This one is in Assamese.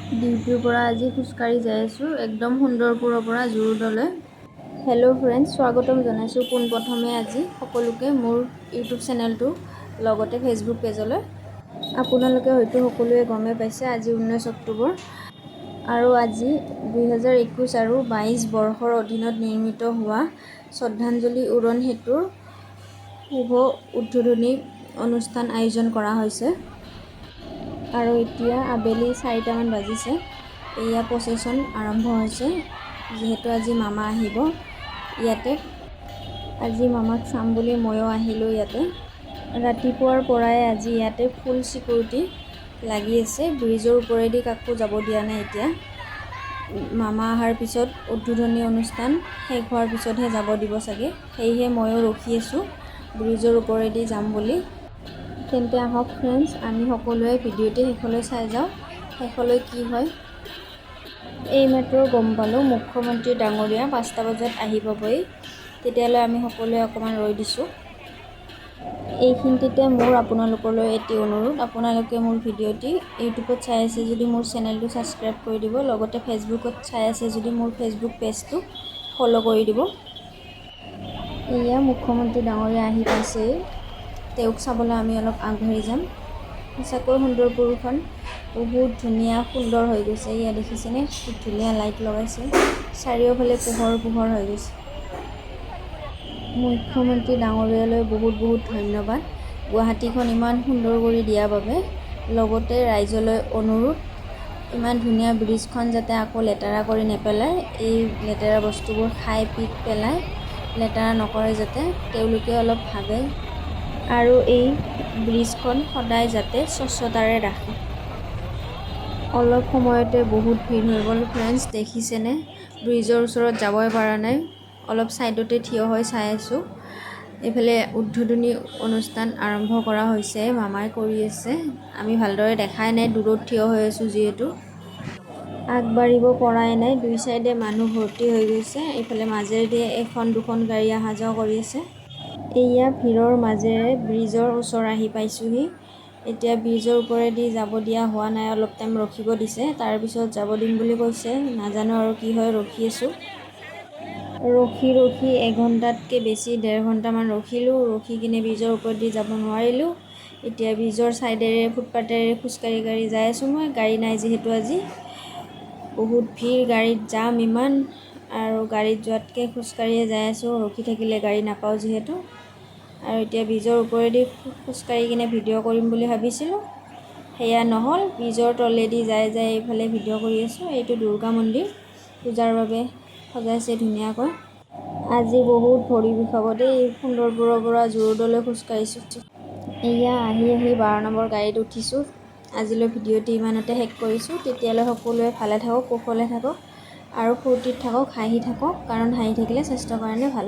ডিউটিৰ পৰা আজি খোজকাঢ়ি যাই আছোঁ একদম সুন্দৰপুৰৰ পৰা জু-ৰোডলৈ। হেল্ল' ফ্ৰেণ্ডছ, স্বাগতম জনাইছোঁ পোনপ্ৰথমে আজি সকলোকে মোৰ ইউটিউব চেনেলটো লগতে ফেচবুক পেজলৈ। আপোনালোকে হয়তো সকলোৱে গমেই পাইছে আজি 19 অক্টোবৰ আৰু আজি 2021 আৰু 22 বৰ্ষৰ অধীনত নিৰ্মিত হোৱা শ্ৰদ্ধাঞ্জলি উৰণ সেতুৰ শুভ উদ্বোধনী অনুষ্ঠান আয়োজন কৰা হৈছে। আৰু এতিয়া আবেলি 4টামান বাজিছে। এয়া প্ৰচেছন আৰম্ভ হৈছে যিহেতু আজি মামা আহিব ইয়াতে। আজি মামাক চাম বুলি ময়ো আহিলোঁ ইয়াতে। ৰাতিপুৱাৰ পৰাই আজি ইয়াতে ফুল চিকিউৰিটি লাগি আছে। ব্ৰিজৰ ওপৰেদি কাকো যাব দিয়া নাই এতিয়া। মামা অহাৰ পিছত উদ্বোধনী অনুষ্ঠান শেষ হোৱাৰ পিছতহে যাব দিব চাগে। সেয়েহে ময়ো ৰখি আছোঁ ব্ৰিজৰ ওপৰেদি যাম বুলি। তেন্তে আহক ফ্ৰেণ্ডছ, আমি সকলোৱে ভিডিঅ'টি শেষলৈ চাই যাওঁ। শেষলৈ কি হয় এইমাত্ৰ গম পালোঁ, মুখ্যমন্ত্ৰী ডাঙৰীয়া 5টা বজাত আহি পাবই। তেতিয়ালৈ আমি সকলোৱে অকণমান ৰৈ দিছোঁ। এইখিনিতে মোৰ আপোনালোকলৈ এটি অনুৰোধ, আপোনালোকে মোৰ ভিডিঅ'টি ইউটিউবত চাই আছে যদি মোৰ চেনেলটো ছাবস্ক্ৰাইব কৰি দিব, লগতে ফেচবুকত চাই আছে যদি মোৰ ফেচবুক পেজটো ফ'ল' কৰি দিব। এয়া মুখ্যমন্ত্ৰী ডাঙৰীয়া আহি পাইছেই, তেওঁক চাবলৈ আমি অলপ আগবাঢ়ি যাম। সঁচাকৈ সুন্দৰপুৰখন বহুত ধুনীয়া সুন্দৰ হৈ গৈছে। এয়া দেখিছেনে কি ধুনীয়া লাইট লগাইছে, চাৰিওফালে পোহৰ পোহৰ হৈ গৈছে। মুখ্যমন্ত্ৰী ডাঙৰীয়ালৈ বহুত বহুত ধন্যবাদ গুৱাহাটীখন ইমান সুন্দৰ কৰি দিয়াৰ বাবে। লগতে ৰাইজলৈ অনুৰোধ, ইমান ধুনীয়া ব্ৰিজখন যাতে আকৌ লেতেৰা কৰি নেপেলায়, এই লেতেৰা বস্তুবোৰ খাই পিক পেলাই লেতেৰা নকৰে যাতে তেওঁলোকে অলপ ভাবে আৰু এই ব্ৰিজখন সদায় যাতে স্বচ্ছতাৰে ৰাখে। অলপ সময়তে বহুত ভিৰ হৈ গ'ল ফ্ৰেণ্ডছ, দেখিছেনে ব্ৰিজৰ ওচৰত যাবই পৰা নাই, অলপ ছাইডতে থিয় হৈ চাই আছোঁ। এইফালে উদ্বোধনী অনুষ্ঠান আৰম্ভ কৰা হৈছে, মামাই কৰি আছে। আমি ভালদৰে দেখাই নাই, দূৰত থিয় হৈ আছোঁ যিহেতু। আগবাঢ়িব পৰাই নাই, দুই চাইডে মানুহ ভৰ্তি হৈ গৈছে। এইফালে মাজেদি এখন দুখন গাড়ী অহা যোৱা কৰি আছে। এয়া ভিৰৰ মাজেৰে ব্ৰিজৰ ওচৰ আহি পাইছোঁহি। এতিয়া ব্ৰিজৰ ওপৰেদি যাব দিয়া হোৱা নাই, অলপ টাইম ৰখিব দিছে, তাৰপিছত যাব দিম বুলি কৈছে। নাজানো আৰু কি হয়, ৰখি আছোঁ। ৰখি ৰখি এঘণ্টাতকৈ বেছি 1.5 ঘণ্টামান ৰখিলোঁ। ৰখি কিনে ব্ৰিজৰ ওপৰেদি যাব নোৱাৰিলোঁ। এতিয়া ব্ৰিজৰ ছাইডেৰে ফুটপাতেৰে খোজকাঢ়ি যাই আছোঁ মই, গাড়ী নাই যিহেতু আজি। বহুত ভিৰ, গাড়ীত যাম ইমান, আৰু গাড়ীত যোৱাতকৈ খোজকাঢ়িয়ে যাই আছোঁ, ৰখি থাকিলে গাড়ী নাপাওঁ যিহেতু। আৰু এতিয়া ব্ৰিজৰ ওপৰেদি খোজকাঢ়ি কিনে ভিডিঅ' কৰিম বুলি ভাবিছিলোঁ, সেয়া নহ'ল। ব্ৰিজৰ তলেদি যাই এইফালে ভিডিঅ' কৰি আছোঁ। এইটো দুৰ্গা মন্দিৰ, পূজাৰ বাবে সজাইছে ধুনীয়াকৈ। আজি বহুত ভৰি বিষাব দেই, সুন্দৰপুৰৰ পৰা জু-ৰোডলৈ খোজকাঢ়িছোঁ। এয়া আহি 12 নম্বৰ গাড়ীত উঠিছোঁ। আজিলৈ ভিডিঅ'টি ইমানতে শেষ কৰিছোঁ। তেতিয়ালৈ সকলোৱে ভালে থাকক, কুশলে থাকক আৰু ফূৰ্তিত থাকক, হাঁহি থাকক, কাৰণ হাঁহি থাকিলে স্বাস্থ্যৰ কাৰণে ভাল।